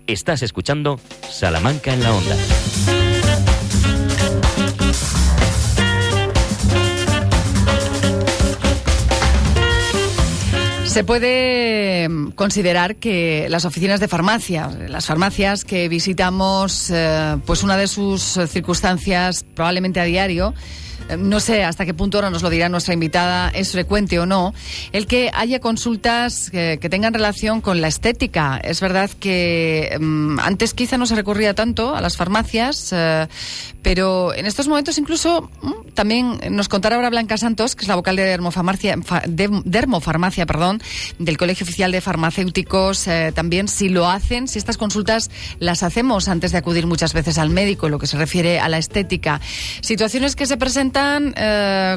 Estás escuchando Salamanca en la Onda. Se puede considerar que las oficinas de farmacia, las farmacias que visitamos, pues una de sus circunstancias probablemente a diario, no sé hasta qué punto, ahora nos lo dirá nuestra invitada, es frecuente o no, el que haya consultas que tengan relación con la estética. Es verdad que antes quizá no se recurría tanto a las farmacias, pero en estos momentos incluso también nos contará ahora Blanca Santos, que es la vocal de Dermofarmacia, del Colegio Oficial de Farmacéuticos, también si lo hacen, si estas consultas las hacemos antes de acudir muchas veces al médico, en lo que se refiere a la estética. Situaciones que se presentan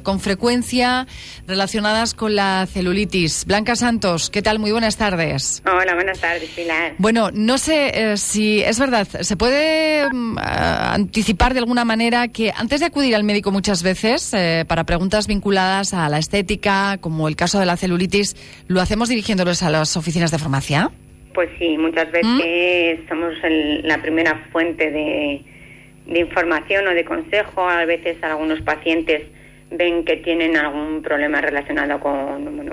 con frecuencia relacionadas con la celulitis. Blanca Santos, ¿qué tal? Muy buenas tardes. Hola, buenas tardes, Pilar. Bueno, no sé si es verdad, ¿se puede anticipar de alguna manera que antes de acudir al médico muchas veces para preguntas vinculadas a la estética, como el caso de la celulitis, lo hacemos dirigiéndolos a las oficinas de farmacia? Pues sí, muchas veces somos la primera fuente de información o de consejo. A veces algunos pacientes ven que tienen algún problema relacionado con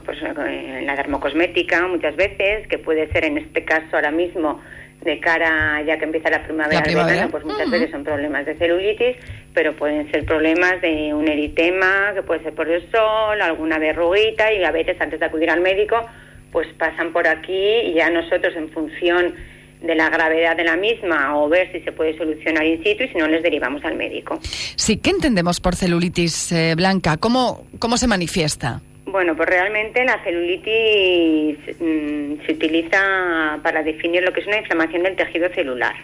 la dermocosmética, muchas veces, que puede ser en este caso ahora mismo de cara ya que empieza la primavera, el verano, pues muchas veces son problemas de celulitis, pero pueden ser problemas de un eritema, que puede ser por el sol, alguna verruguita, y a veces antes de acudir al médico pues pasan por aquí y ya nosotros, en función de la gravedad de la misma, o ver si se puede solucionar in situ, y si no, les derivamos al médico. Sí, ¿qué entendemos por celulitis, Blanca? ¿Cómo se manifiesta? Bueno, pues realmente la celulitis se utiliza para definir lo que es una inflamación del tejido celular.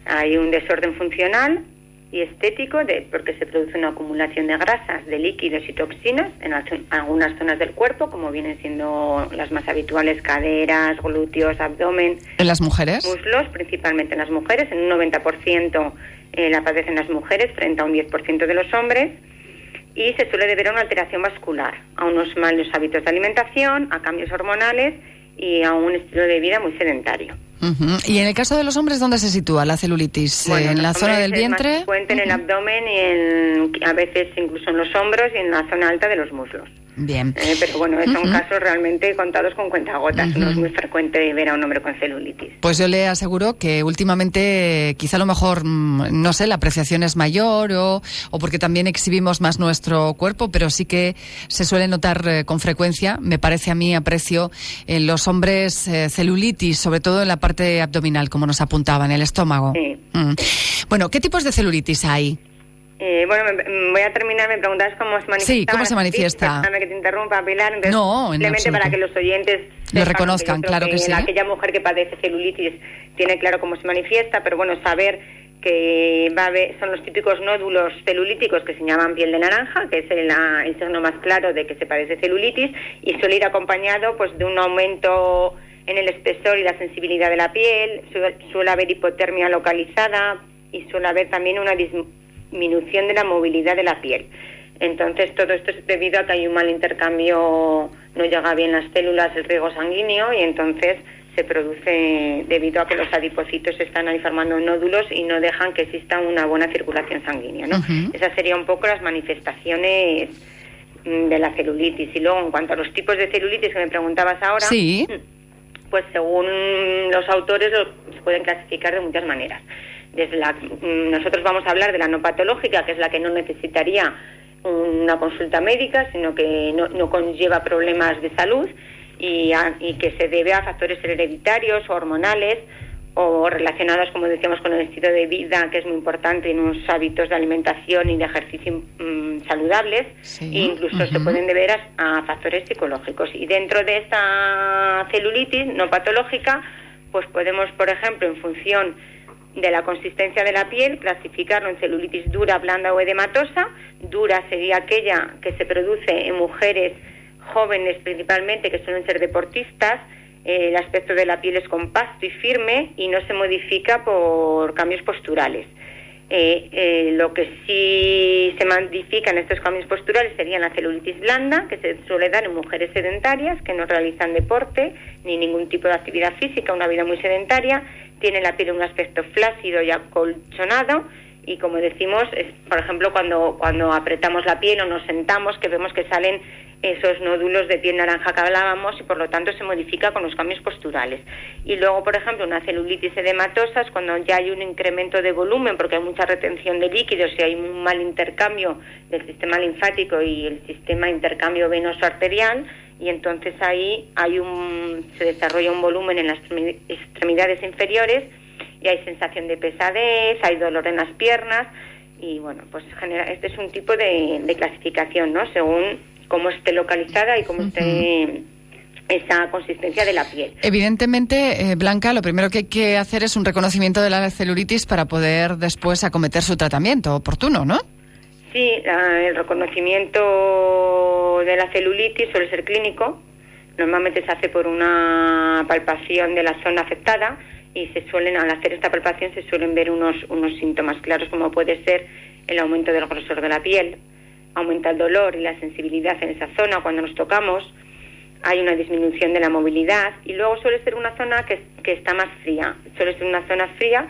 Hay un desorden funcional y estético porque se produce una acumulación de grasas, de líquidos y toxinas en algunas zonas del cuerpo, como vienen siendo las más habituales: caderas, glúteos, abdomen. ¿En las mujeres? Muslos, principalmente en las mujeres. En un 90% la padecen las mujeres frente a un 10% de los hombres. Y se suele deber a una alteración vascular, a unos malos hábitos de alimentación, a cambios hormonales y a un estilo de vida muy sedentario. Uh-huh. ¿Y en el caso de los hombres, dónde se sitúa la celulitis? Bueno, ¿En la zona del vientre? Más frecuente en el abdomen y a veces incluso en los hombros y en la zona alta de los muslos. Bien. Pero bueno, son casos realmente contados con cuentagotas. No es muy frecuente ver a un hombre con celulitis. Pues yo le aseguro que últimamente quizá a lo mejor, no sé, la apreciación es mayor o porque también exhibimos más nuestro cuerpo, pero sí que se suele notar con frecuencia, me parece a mí, aprecio en los hombres celulitis, sobre todo en la parte abdominal, como nos apuntaba, en el estómago. Sí. Bueno, ¿qué tipos de celulitis hay? Voy a terminar. Me preguntas cómo se manifiesta. Sí, ¿cómo se manifiesta? Perdóname que te interrumpa, Pilar. Entonces, no, simplemente para que los oyentes lo reconozcan, claro que sí. Aquella mujer que padece celulitis tiene claro cómo se manifiesta, pero bueno, saber que son los típicos nódulos celulíticos que se llaman piel de naranja, que es el signo más claro de que se padece celulitis, y suele ir acompañado pues de un aumento en el espesor y la sensibilidad de la piel. Suele haber hipotermia localizada y suele haber también una disminución de la movilidad de la piel. Entonces todo esto es debido a que hay un mal intercambio, no llega bien las células, el riego sanguíneo, y entonces se produce debido a que los adipocitos están ahí formando nódulos y no dejan que exista una buena circulación sanguínea, ¿no? Uh-huh. Esas serían un poco las manifestaciones de la celulitis. Y luego, en cuanto a los tipos de celulitis que me preguntabas ahora, sí, pues según los autores se pueden clasificar de muchas maneras. Nosotros vamos a hablar de la no patológica, que es la que no necesitaría una consulta médica, sino que no conlleva problemas de salud y que se debe a factores hereditarios o hormonales o relacionados, como decíamos, con el estilo de vida, que es muy importante, en unos hábitos de alimentación y de ejercicio saludables. Sí. E incluso se pueden deber a factores psicológicos. Y dentro de esta celulitis no patológica, pues podemos, por ejemplo, en función de la consistencia de la piel, clasificarlo en celulitis dura, blanda o edematosa. Dura sería aquella que se produce en mujeres jóvenes principalmente, que suelen ser deportistas. El aspecto de la piel es compacto y firme y no se modifica por cambios posturales. Lo que sí se modifica en estos cambios posturales sería la celulitis blanda, que se suele dar en mujeres sedentarias que no realizan deporte ni ningún tipo de actividad física, una vida muy sedentaria, tiene la piel un aspecto flácido y acolchonado, y como decimos, por ejemplo, cuando apretamos la piel o nos sentamos, que vemos que salen esos nódulos de piel naranja que hablábamos, y por lo tanto se modifica con los cambios posturales. Y luego, por ejemplo, una celulitis edematosa es cuando ya hay un incremento de volumen porque hay mucha retención de líquidos y hay un mal intercambio del sistema linfático y el sistema intercambio venoso-arterial, y entonces ahí se desarrolla un volumen en las extremidades inferiores y hay sensación de pesadez, hay dolor en las piernas, y bueno, pues este es un tipo de clasificación, ¿no? Según cómo esté localizada y cómo esté esa consistencia de la piel. Evidentemente, Blanca, lo primero que hay que hacer es un reconocimiento de la celulitis para poder después acometer su tratamiento oportuno, ¿no? Sí, el reconocimiento de la celulitis suele ser clínico. Normalmente se hace por una palpación de la zona afectada, y al hacer esta palpación se suelen ver unos síntomas claros, como puede ser el aumento del grosor de la piel, aumenta el dolor y la sensibilidad en esa zona cuando nos tocamos, hay una disminución de la movilidad, y luego suele ser una zona que está más fría, suele ser una zona fría,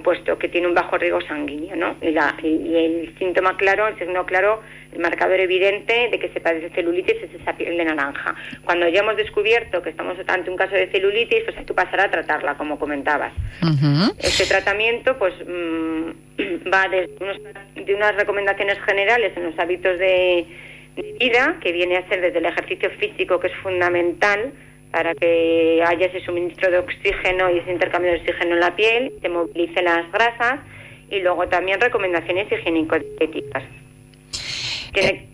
puesto que tiene un bajo riego sanguíneo, ¿no? Y el síntoma claro, el signo claro, el marcador evidente de que se padece celulitis es esa piel de naranja. Cuando ya hemos descubierto que estamos ante un caso de celulitis, pues hay que pasar a tratarla, como comentabas. Este tratamiento pues va de unas recomendaciones generales en los hábitos de vida, que viene a ser desde el ejercicio físico, que es fundamental para que haya ese suministro de oxígeno y ese intercambio de oxígeno en la piel, se movilicen las grasas, y luego también recomendaciones higiénico-dietéticas.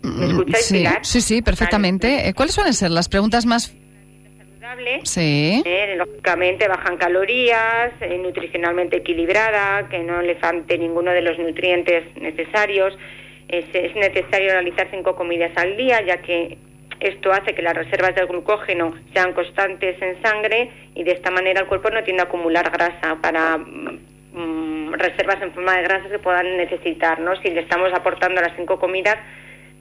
¿Me escucháis, Pilar? Sí, perfectamente. Vale. ¿Cuáles suelen ser las preguntas más saludables? Sí. Lógicamente baja en calorías, nutricionalmente equilibrada, que no le falte ninguno de los nutrientes necesarios. Es necesario realizar 5 comidas al día, ya que esto hace que las reservas de glucógeno sean constantes en sangre, y de esta manera el cuerpo no tiende a acumular grasa para reservas en forma de grasa que puedan necesitar, ¿no? Si le estamos aportando las 5 comidas,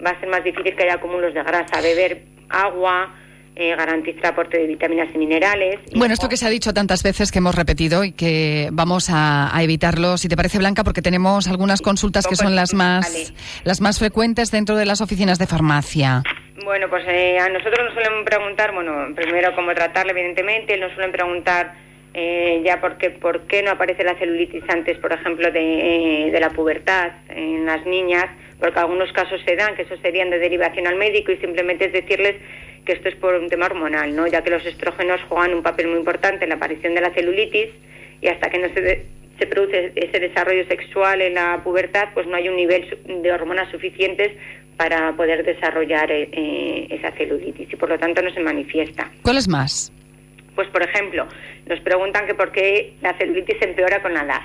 va a ser más difícil que haya acúmulos de grasa. Beber agua garantiza el aporte de vitaminas y minerales. Bueno, esto que se ha dicho tantas veces, que hemos repetido y que vamos a evitarlo, si te parece, Blanca, porque tenemos algunas consultas que son las más frecuentes dentro de las oficinas de farmacia. Bueno, pues a nosotros nos suelen preguntar, primero cómo tratarla, evidentemente. Nos suelen preguntar por qué no aparece la celulitis antes, por ejemplo, de la pubertad en las niñas, porque algunos casos se dan, que eso serían de derivación al médico, y simplemente es decirles que esto es por un tema hormonal, ¿no? Ya que los estrógenos juegan un papel muy importante en la aparición de la celulitis, y hasta que no se produce ese desarrollo sexual en la pubertad, pues no hay un nivel de hormonas suficientes para poder desarrollar esa celulitis, y por lo tanto no se manifiesta. ¿Cuáles más? Pues, por ejemplo, nos preguntan que por qué la celulitis empeora con la edad.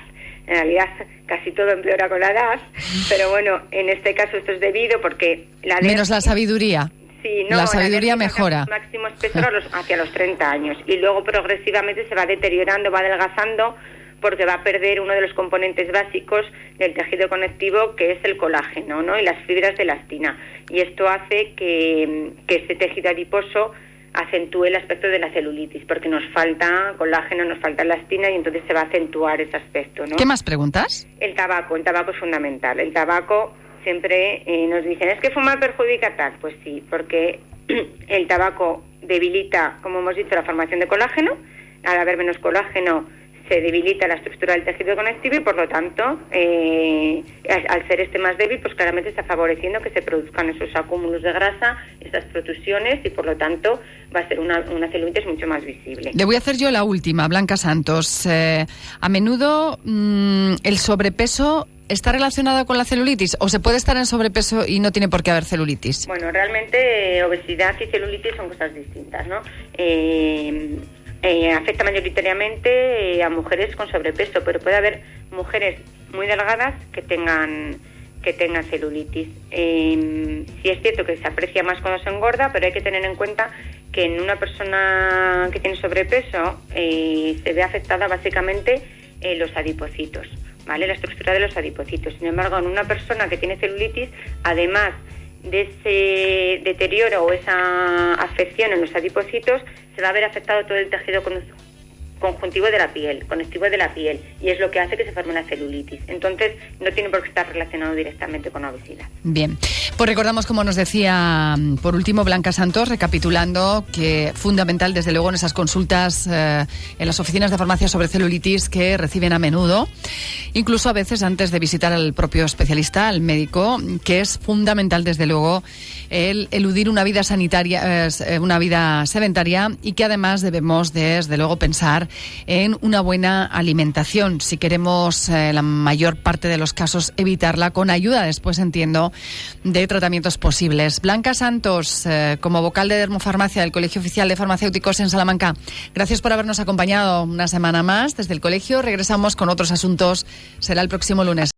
En realidad, casi todo empeora con la edad, pero bueno, en este caso esto es debido porque menos la sabiduría. Sí, no, la sabiduría mejora. El máximo espesor hacia los 30 años, y luego progresivamente se va deteriorando, va adelgazando, porque va a perder uno de los componentes básicos del tejido conectivo, que es el colágeno, ¿no? Y las fibras de elastina. Y esto hace que ese tejido adiposo acentúe el aspecto de la celulitis, porque nos falta colágeno, nos falta elastina, y entonces se va a acentuar ese aspecto, ¿no? ¿Qué más preguntas? El tabaco es fundamental. El tabaco siempre nos dicen, ¿es que fumar perjudica tal? Pues sí, porque el tabaco debilita, como hemos dicho, la formación de colágeno. Al haber menos colágeno se debilita la estructura del tejido conectivo, y por lo tanto, al ser más débil, pues claramente está favoreciendo que se produzcan esos acúmulos de grasa, esas protusiones, y por lo tanto va a ser una celulitis mucho más visible. Le voy a hacer yo la última, Blanca Santos. A menudo el sobrepeso ¿está relacionado con la celulitis, o se puede estar en sobrepeso y no tiene por qué haber celulitis? Bueno, realmente obesidad y celulitis son cosas distintas, ¿no? Afecta mayoritariamente a mujeres con sobrepeso, pero puede haber mujeres muy delgadas que tengan celulitis. Sí es cierto que se aprecia más cuando se engorda, pero hay que tener en cuenta que en una persona que tiene sobrepeso se ve afectada básicamente los adipocitos, ¿vale? La estructura de los adipocitos. Sin embargo, en una persona que tiene celulitis, además de ese deterioro o esa afección en los adipocitos, se va a ver afectado todo el tejido conjuntivo de la piel, conectivo de la piel, y es lo que hace que se forme la celulitis. Entonces, no tiene por qué estar relacionado directamente con la obesidad. Bien, pues recordamos, como nos decía por último Blanca Santos, recapitulando, que fundamental desde luego en esas consultas en las oficinas de farmacia sobre celulitis que reciben a menudo, incluso a veces antes de visitar al propio especialista, al médico, que es fundamental desde luego el eludir una vida sanitaria, una vida sedentaria, y que además debemos desde luego pensar en una buena alimentación si queremos la mayor parte de los casos evitarla, con ayuda después, entiendo, de tratamientos posibles. Blanca Santos, como vocal de Dermofarmacia del Colegio Oficial de Farmacéuticos en Salamanca, gracias por habernos acompañado una semana más desde el colegio. Regresamos con otros asuntos, será el próximo lunes.